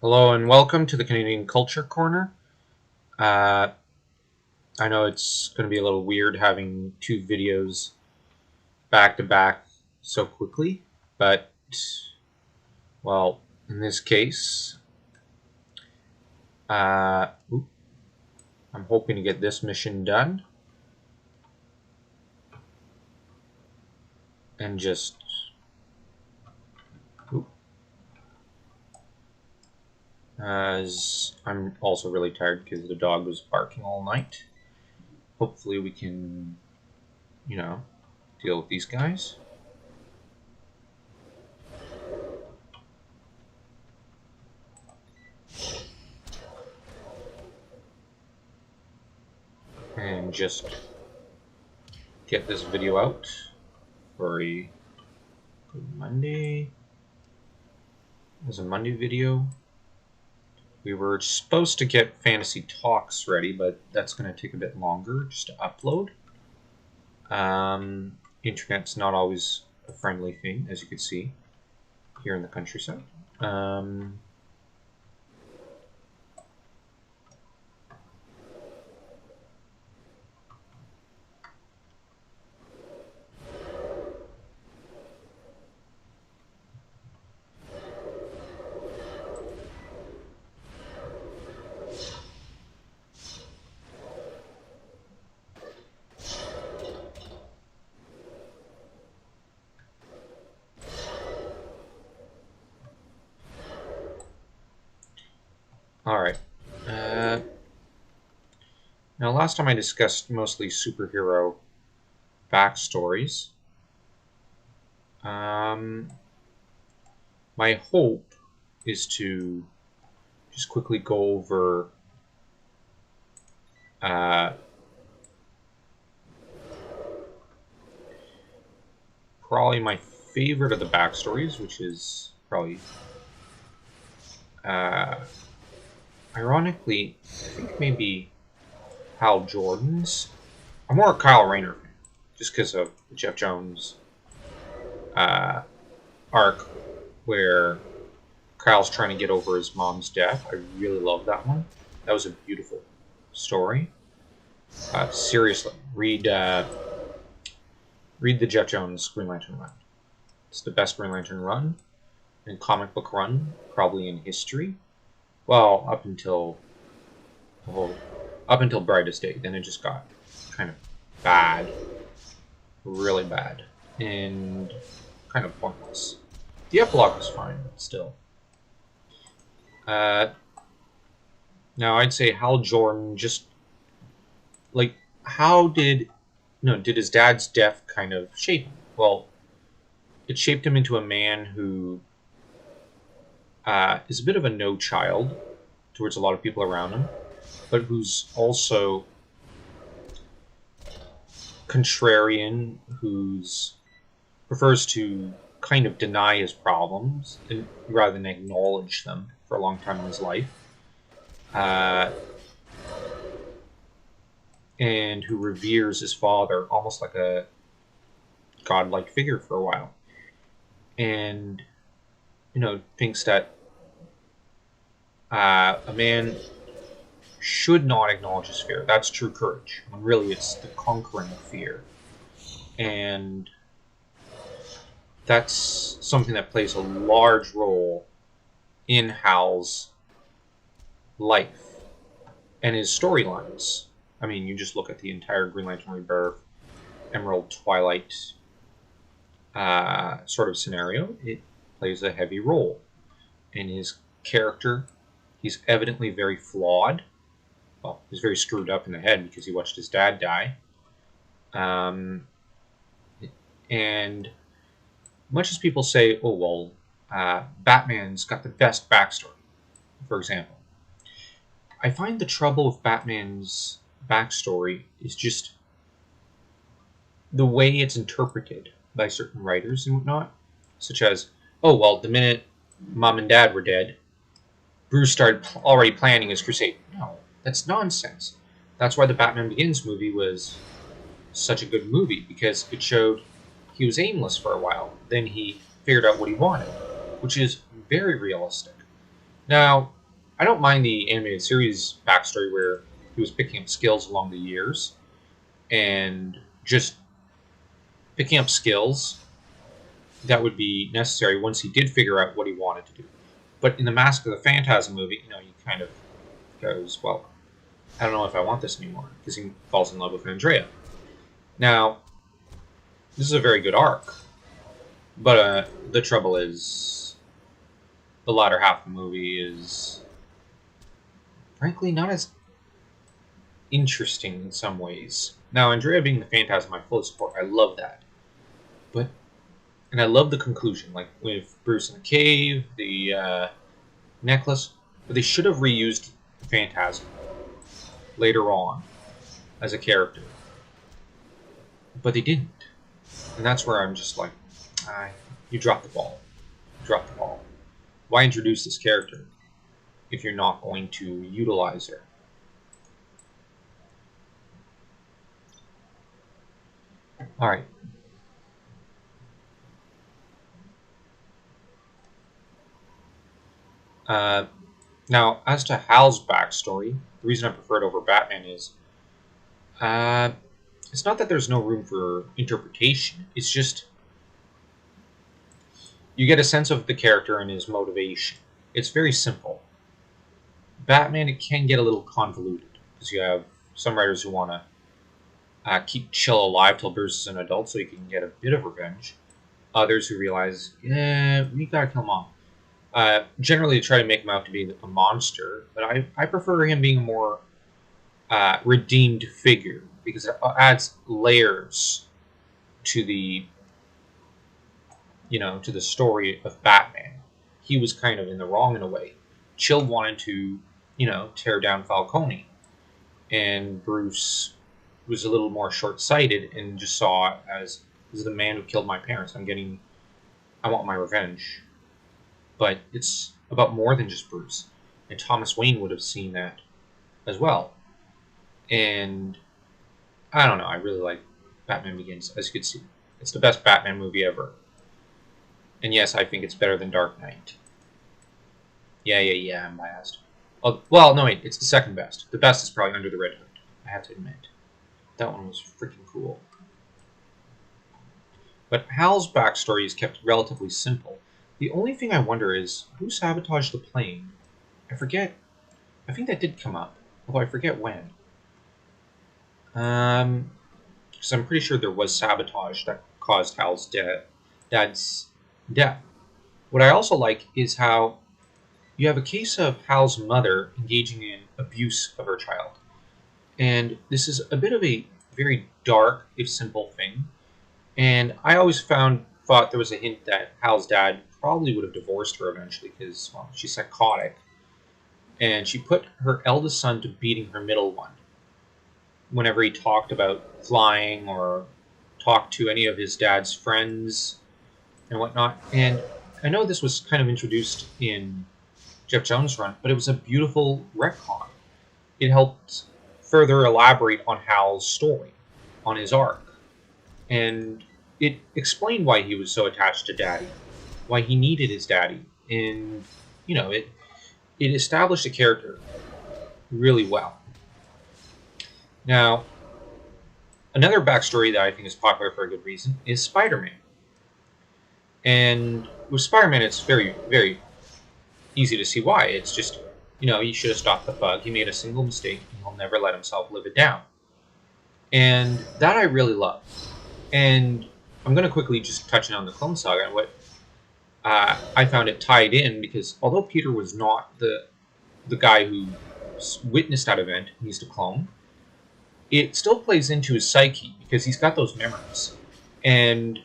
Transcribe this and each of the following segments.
Hello and welcome to the Canadian Culture Corner. Uh, I know it's going to be a little weird having two videos back to back so quickly, but, well, in this case, uh, I'm hoping to get this mission done and just, as I'm also really tired because the dog was barking all night. Hopefully we can, deal with these guys. And just get this video out for a Monday. There's a Monday video. We were supposed to get Fantasy Talks ready, but that's going to take a bit longer just to upload. Internet's not always a friendly thing, as you can see here in the countryside. Alright. Now, last time I discussed mostly superhero backstories. My hope is to just quickly go over probably my favorite of the backstories, which is probably ironically, I think maybe Hal Jordan's. I'm more a Kyle Rayner fan, just because of the Jeff Jones arc where Kyle's trying to get over his mom's death. I really love that one. That was a beautiful story. Seriously, read the Jeff Jones Green Lantern run. It's the best Green Lantern run and comic book run probably in history. Well, up until Brightest Day, then it just got kind of bad, really bad, and kind of pointless. The epilogue was fine, but still. Now I'd say Hal Jordan just how did his dad's death kind of shape him? Well, it shaped him into a man who is a bit of a no child towards a lot of people around him, but who's also contrarian, who's prefers to kind of deny his problems rather than acknowledge them for a long time in his life, and who reveres his father almost like a godlike figure for a while, and thinks that a man should not acknowledge his fear. That's true courage, when really it's the conquering of fear. And that's something that plays a large role in Hal's life and his storylines. I mean, you just look at the entire Green Lantern Rebirth, Emerald Twilight sort of scenario. It plays a heavy role in his character. He's evidently very flawed. Well, he's very screwed up in the head because he watched his dad die. And much as people say, oh, well, Batman's got the best backstory, for example, I find the trouble with Batman's backstory is just the way it's interpreted by certain writers and whatnot, such as, oh, well, the minute Mom and Dad were dead, Bruce started already planning his crusade. No, that's nonsense. That's why the Batman Begins movie was such a good movie, because it showed he was aimless for a while. Then he figured out what he wanted, which is very realistic. Now, I don't mind the animated series backstory where he was picking up skills along the years and just picking up skills that would be necessary once he did figure out what he wanted to do. But in the Mask of the Phantasm movie, he kind of goes, well, I don't know if I want this anymore, because he falls in love with Andrea. Now, this is a very good arc, but the trouble is the latter half of the movie is, frankly, not as interesting in some ways. Now, Andrea being the Phantasm, I fully support. I love that. And I love the conclusion, like with Bruce in the cave, the necklace. But they should have reused the Phantasm later on as a character. But they didn't. And that's where I'm just like, you dropped the ball. You dropped the ball. Why introduce this character if you're not going to utilize her? Alright. Now, as to Hal's backstory, the reason I prefer it over Batman is it's not that there's no room for interpretation. It's just you get a sense of the character and his motivation. It's very simple. Batman, it can get a little convoluted because you have some writers who want to keep Chill alive till Bruce is an adult so he can get a bit of revenge. Others who realize, we gotta kill him off. Generally try to make him out to be a monster, but I prefer him being a more redeemed figure because it adds layers to the to the story of Batman. He was kind of in the wrong in a way. Chill wanted to tear down Falcone, and Bruce was a little more short-sighted and just saw it as, this is the man who killed my parents. I want my revenge. But it's about more than just Bruce. And Thomas Wayne would have seen that as well. And I don't know, I really like Batman Begins, as you can see. It's the best Batman movie ever. And yes, I think it's better than Dark Knight. Yeah, I'm biased. Oh, well, no, wait, it's the second best. The best is probably Under the Red Hood, I have to admit. That one was freaking cool. But Hal's backstory is kept relatively simple. The only thing I wonder is, who sabotaged the plane? I forget. I think that did come up, although I forget when. Because I'm pretty sure there was sabotage that caused Hal's dad's death. What I also like is how you have a case of Hal's mother engaging in abuse of her child. And this is a bit of a very dark, if simple thing. And I always thought there was a hint that Hal's dad probably would have divorced her eventually because, well, she's psychotic. And she put her eldest son to beating her middle one whenever he talked about flying or talked to any of his dad's friends and whatnot. And I know this was kind of introduced in Jeff Jones' run, but it was a beautiful retcon. It helped further elaborate on Hal's story, on his arc. And it explained why he was so attached to Daddy, why he needed his daddy, and it established a character really well. Now, another backstory that I think is popular for a good reason is Spider-Man. And with Spider-Man, it's very, very easy to see why. It's just, he should have stopped the bug. He made a single mistake, and he'll never let himself live it down. And that I really love. And I'm going to quickly just touch on the Clone Saga and what I found it tied in, because although Peter was not the guy who witnessed that event, he's the clone, it still plays into his psyche because he's got those memories. And,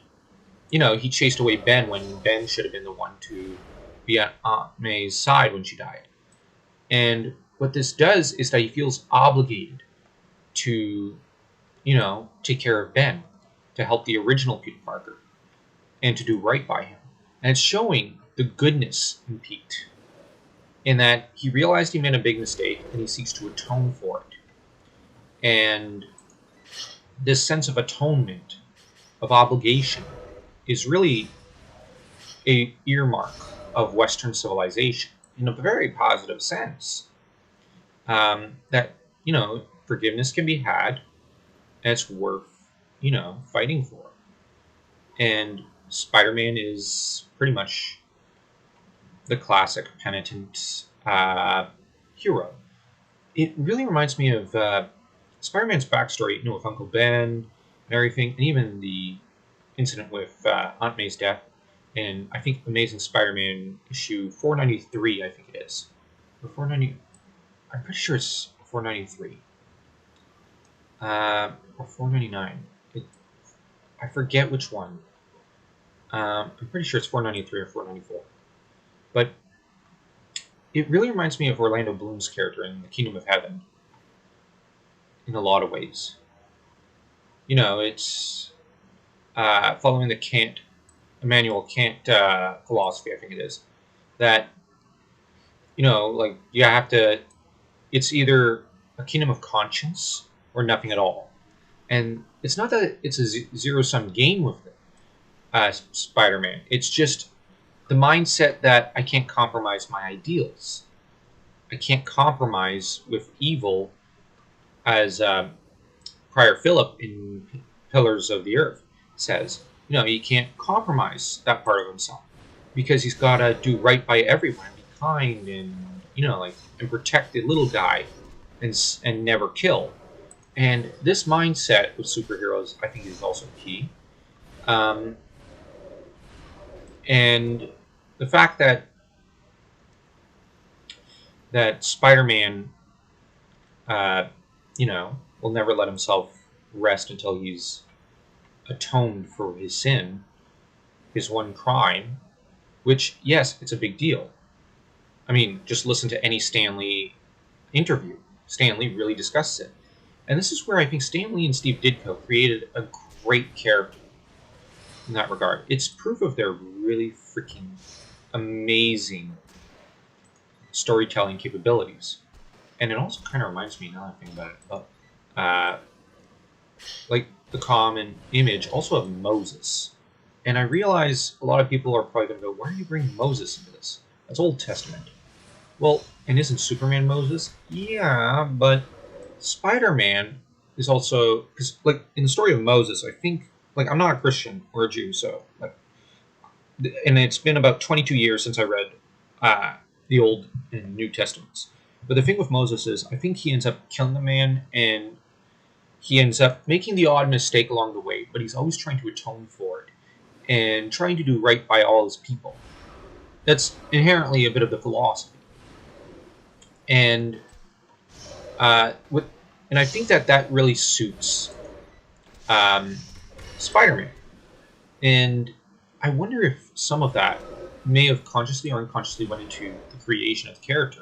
he chased away Ben when Ben should have been the one to be at Aunt May's side when she died. And what this does is that he feels obligated to, take care of Ben, to help the original Peter Parker, and to do right by him. And it's showing the goodness in Pete, in that he realized he made a big mistake and he seeks to atone for it. And this sense of atonement, of obligation, is really a earmark of Western civilization. in a very positive sense. That, forgiveness can be had, and it's worth, fighting for. And Spider-Man is pretty much the classic penitent hero. It really reminds me of Spider-Man's backstory, with Uncle Ben and everything, and even the incident with Aunt May's death. And I think Amazing Spider-Man issue 493, I think it is. Or 490. I'm pretty sure it's 493. Or 499. I forget which one. I'm pretty sure it's 493 or 494. But it really reminds me of Orlando Bloom's character in The Kingdom of Heaven in a lot of ways. It's following the Immanuel Kant philosophy, I think it is, that, like you have to, it's either a kingdom of conscience or nothing at all. And it's not that it's a zero-sum game with Spider-Man. It's just the mindset that I can't compromise my ideals. I can't compromise with evil, as Prior Philip in Pillars of the Earth says. He can't compromise that part of himself because he's got to do right by everyone, be kind, and and protect the little guy, and never kill. And this mindset with superheroes, I think, is also key. And the fact that Spider-Man, will never let himself rest until he's atoned for his sin, his one crime, which, yes, it's a big deal. I mean, just listen to any Stan Lee interview. Stan Lee really discusses it. And this is where I think Stan Lee and Steve Ditko created a great character in that regard. It's proof of their really freaking amazing storytelling capabilities. And it also kind of reminds me, now that I think about it, like the common image also of Moses. And I realize a lot of people are probably going to go, why are you bringing Moses into this? That's Old Testament. Well, and isn't Superman Moses? Yeah, but Spider-Man is also, because like in the story of Moses, I think, like, I'm not a Christian or a Jew, so like, and it's been about 22 years since I read the Old and New Testaments. But the thing with Moses is, I think he ends up killing a man, and he ends up making the odd mistake along the way, but he's always trying to atone for it and trying to do right by all his people. That's inherently a bit of the philosophy. And and I think that really suits Spider-Man. And I wonder if some of that may have consciously or unconsciously went into the creation of the character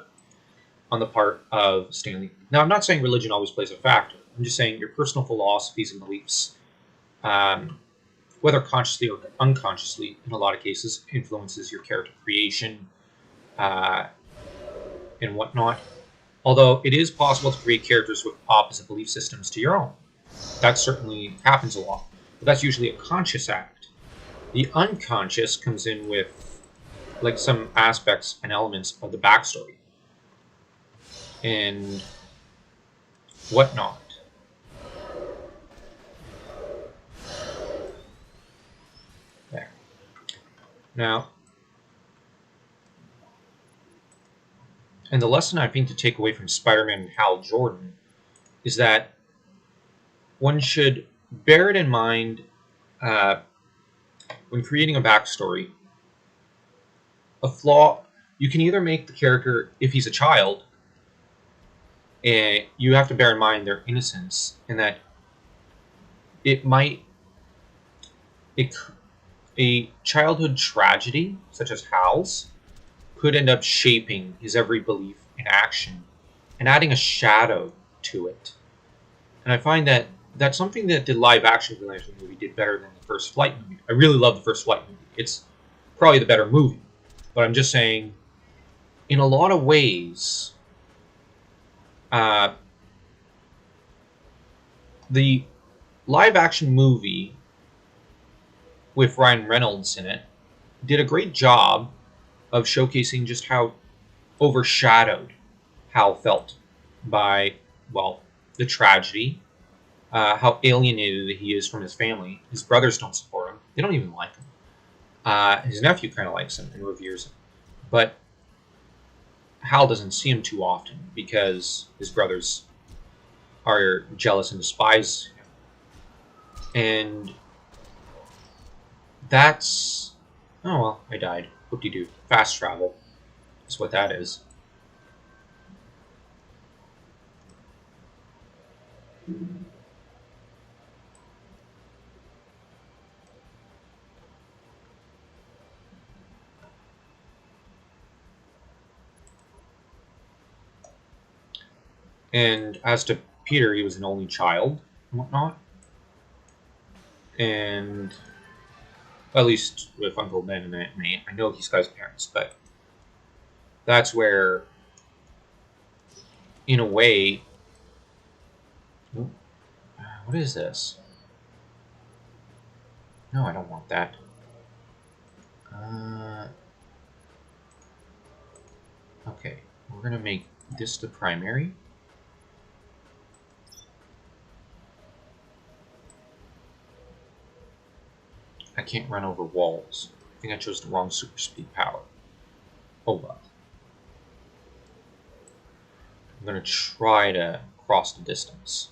on the part of Stan Lee. Now, I'm not saying religion always plays a factor. I'm just saying your personal philosophies and beliefs, whether consciously or unconsciously, in a lot of cases, influences your character creation and whatnot. Although it is possible to create characters with opposite belief systems to your own. That certainly happens a lot. But that's usually a conscious act. The unconscious comes in with like some aspects and elements of the backstory and whatnot. There. Now, and the lesson I think to take away from Spider-Man and Hal Jordan is that one should bear it in mind when creating a backstory. A flaw, you can either make the character, if he's a child, you have to bear in mind their innocence, and that a childhood tragedy, such as Hal's, could end up shaping his every belief and action and adding a shadow to it. And I find that that's something that the live-action Atlantis movie did better than the First Flight movie. I really love the First Flight movie. It's probably the better movie. But I'm just saying, in a lot of ways, the live-action movie with Ryan Reynolds in it did a great job of showcasing just how overshadowed Hal felt by, well, the tragedy, how alienated he is from his family. His brothers don't support him. They don't even like him. His nephew kind of likes him and reveres him. But Hal doesn't see him too often because his brothers are jealous and despise him. And that's... Oh, well, I died. Whoop-de-doo. Fast travel. That's what that is. And as to Peter, he was an only child and whatnot. And at least with Uncle Ben and Aunt May, I know he's got his parents, but that's where, in a way, what is this? No, I don't want that. Okay, we're gonna make this the primary. I can't run over walls. I think I chose the wrong super speed power. Oh well. I'm gonna try to cross the distance.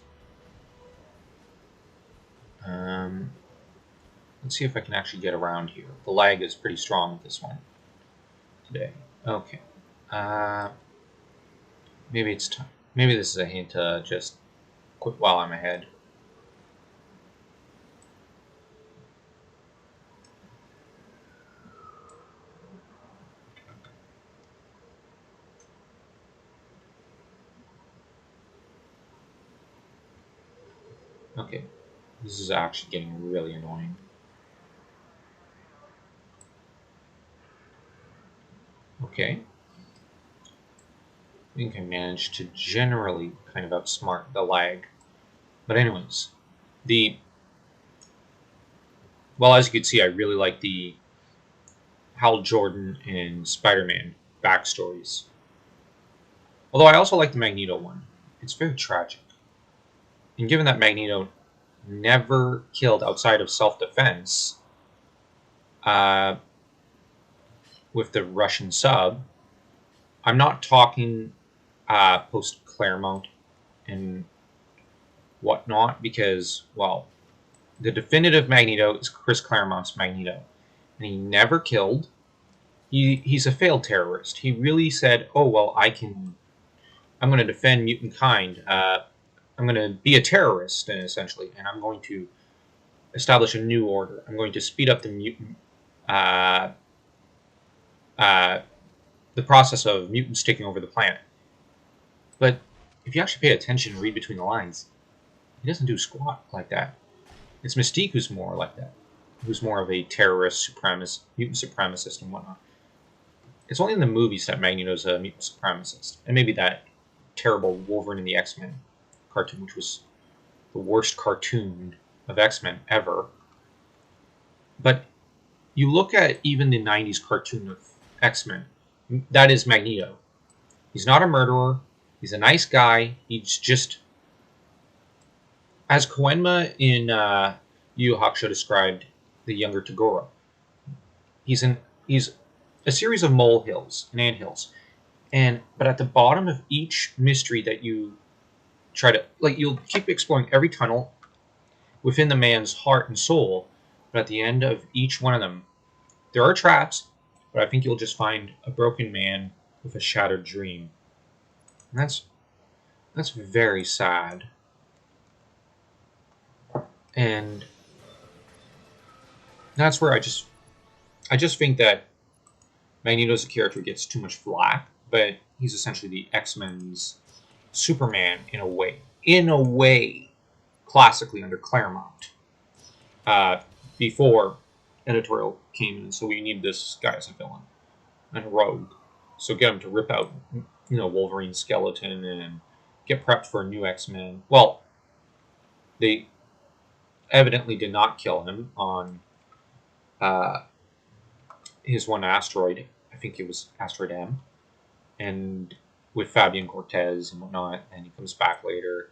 Let's see if I can actually get around here. The lag is pretty strong with this one today. Okay. Maybe it's time. Maybe this is a hint to just quit while I'm ahead. Okay. This is actually getting really annoying. Okay. I think I managed to generally kind of outsmart the lag. But anyways, well, as you can see, I really like the Hal Jordan and Spider-Man backstories. Although I also like the Magneto one. It's very tragic. And given that Magneto never killed outside of self-defense with the Russian sub, I'm not talking post-Claremont and whatnot, because, well, the definitive Magneto is Chris Claremont's Magneto. And he never killed. He's a failed terrorist. He really said, oh, well, I'm going to defend mutant kind. I'm going to be a terrorist, essentially, and I'm going to establish a new order. I'm going to speed up the mutant, the process of mutants taking over the planet. But if you actually pay attention and read between the lines, he doesn't do squat like that. It's Mystique who's more like that, who's more of a terrorist, mutant supremacist and whatnot. It's only in the movies that Magneto's a mutant supremacist, and maybe that terrible Wolverine in the X-Men cartoon, which was the worst cartoon of X-Men ever. But you look at even the 90s cartoon of X-Men, that is Magneto. He's not a murderer. He's a nice guy. He's just, as Koenma in Yu Yu Hakusho described the younger Toguro, he's a series of molehills and anthills. But at the bottom of each mystery that you try to, like, you'll keep exploring every tunnel within the man's heart and soul, but at the end of each one of them, there are traps, but I think you'll just find a broken man with a shattered dream. And that's very sad. And that's where I just think that Magneto as a character gets too much flack, but he's essentially the X-Men's Superman in a way. In a way, classically under Claremont. Before editorial came in, so we need this guy as a villain and a rogue. So get him to rip out, Wolverine's skeleton and get prepped for a new X-Men. Well, they evidently did not kill him on his one asteroid. I think it was Asteroid M. and with Fabian Cortez and whatnot, and he comes back later,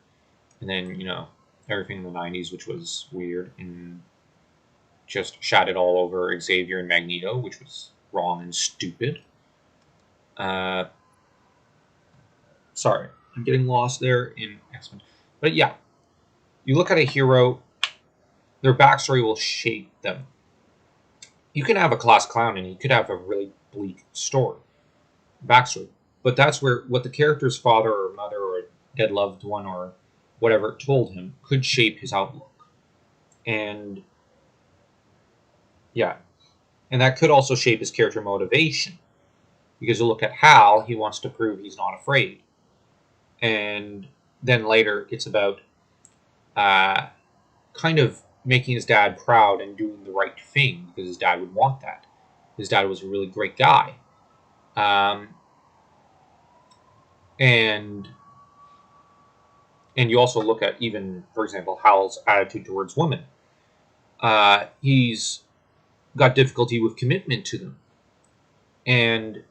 and then everything in the '90s, which was weird, and just shot it all over Xavier and Magneto, which was wrong and stupid. Uh, sorry, I'm getting lost there in X-Men, but yeah, you look at a hero, their backstory will shape them. You can have a class clown, and you could have a really bleak story, backstory, but that's where what the character's father or mother or dead loved one or whatever told him could shape his outlook. And yeah, and that could also shape his character motivation. Because you look at Hal, he wants to prove he's not afraid. And then later it's about uh, kind of making his dad proud and doing the right thing because his dad would want that. His dad was a really great guy. Um, and and you also look at even, for example, Hal's attitude towards women. He's got difficulty with commitment to them. And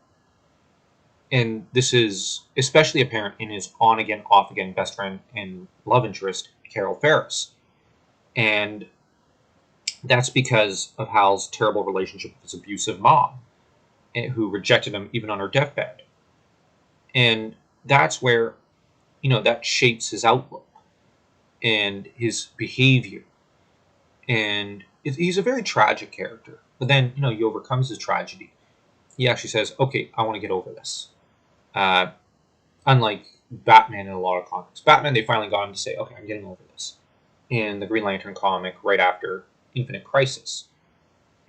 this is especially apparent in his on again, off again best friend and love interest, Carol Ferris. And that's because of Hal's terrible relationship with his abusive mom, who rejected him even on her deathbed. And that's where, that shapes his outlook and his behavior. And he's a very tragic character. But then, he overcomes his tragedy. He actually says, okay, I want to get over this. Unlike Batman in a lot of comics. Batman, they finally got him to say, okay, I'm getting over this. In the Green Lantern comic right after Infinite Crisis.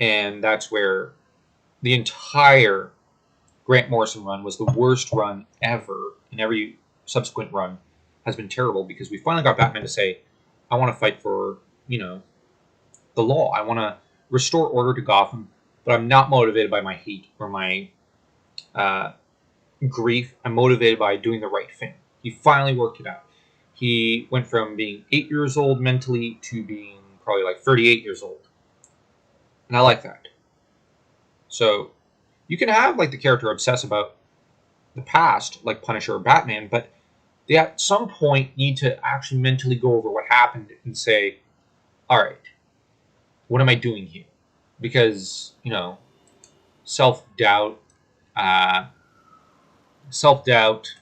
And that's where the entire Grant Morrison run was the worst run ever, and every subsequent run has been terrible because we finally got Batman to say, I want to fight for, the law. I want to restore order to Gotham, but I'm not motivated by my hate or my grief. I'm motivated by doing the right thing. He finally worked it out. He went from being 8 years old mentally to being probably like 38 years old. And I like that. So you can have like the character obsess about the past, like Punisher or Batman, but they at some point need to actually mentally go over what happened and say, all right, what am I doing here? Because, self-doubt, uh, self-doubt,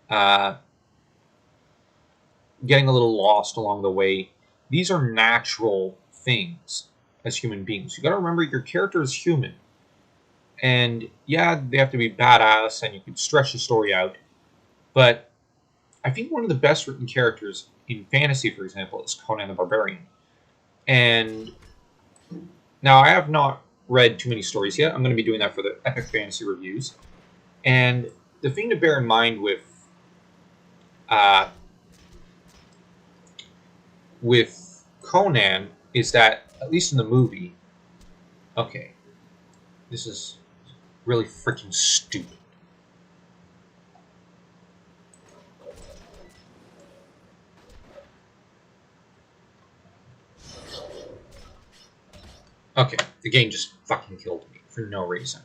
uh, getting a little lost along the way, these are natural things as human beings. You got to remember your character is human. And yeah, they have to be badass and you can stretch the story out. But I think one of the best written characters in fantasy, for example, is Conan the Barbarian. And now I have not read too many stories yet. I'm going to be doing that for the Epic Fantasy Reviews. And the thing to bear in mind uh, with Conan is that, at least in the movie, okay, this is really freaking stupid. Okay, the game just fucking killed me for no reason.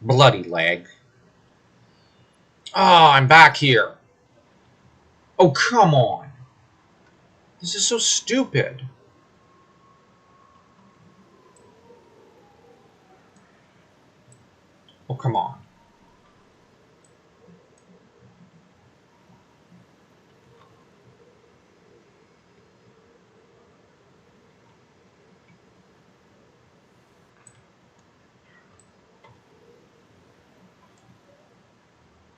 Bloody leg. Oh, I'm back here. Oh, come on. This is so stupid. Oh, come on.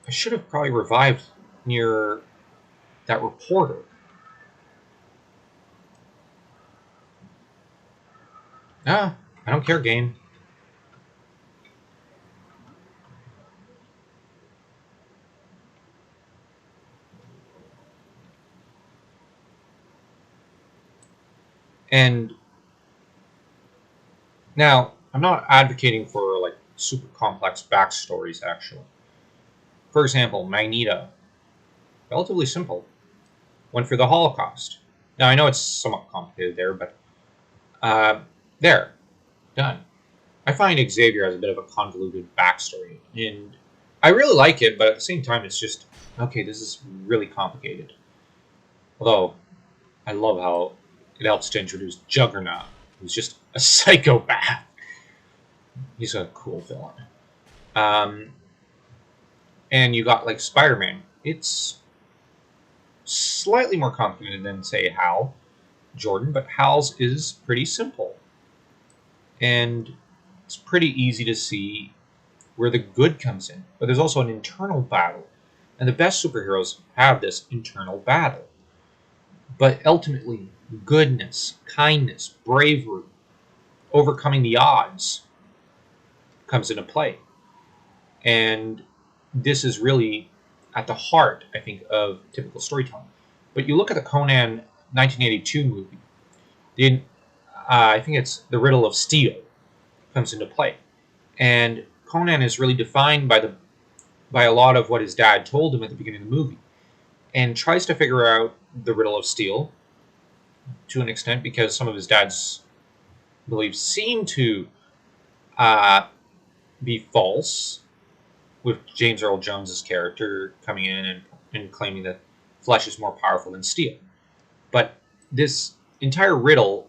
I should have probably revived near that reporter. Ah, I don't care, game. And now, I'm not advocating for like super complex backstories, actually. For example, Magneto. Relatively simple. Went for the Holocaust. Now, I know it's somewhat complicated there, but there. Done. I find Xavier has a bit of a convoluted backstory, and I really like it, but at the same time, it's just, okay, this is really complicated. Although, I love how it helps to introduce Juggernaut, who's just a psychopath. He's a cool villain. Um, and you got, like, Spider-Man. It's slightly more complicated than, say, Hal Jordan, but Hal's is pretty simple. And it's pretty easy to see where the good comes in. But there's also an internal battle. And the best superheroes have this internal battle. But ultimately, goodness, kindness, bravery, overcoming the odds comes into play. And this is really at the heart, I think, of typical storytelling. But you look at the Conan 1982 movie, I think it's the Riddle of Steel comes into play. And Conan is really defined by a lot of what his dad told him at the beginning of the movie, and tries to figure out the Riddle of Steel to an extent because some of his dad's beliefs seem to be false, with James Earl Jones's character coming in and claiming that flesh is more powerful than steel. But this entire riddle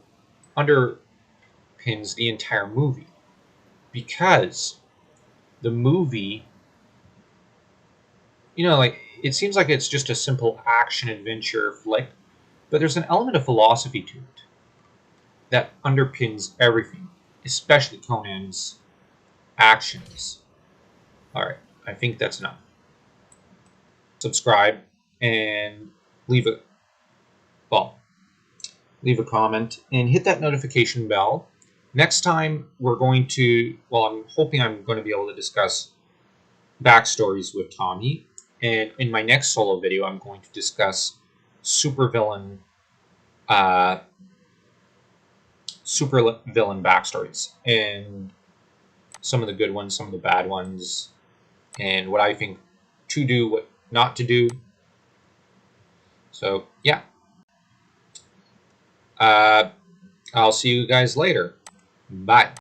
underpins the entire movie, because the movie, like, it seems like it's just a simple action adventure flick, but there's an element of philosophy to it that underpins everything, especially Conan's actions. All right, I think that's enough. Subscribe and leave a comment and hit that notification bell. Next time we're going to, I'm hoping I'm going to be able to discuss backstories with Tommy, and in my next solo video I'm going to discuss supervillain backstories, and some of the good ones, some of the bad ones, and what I think to do, what not to do. So yeah, I'll see you guys later. Bye.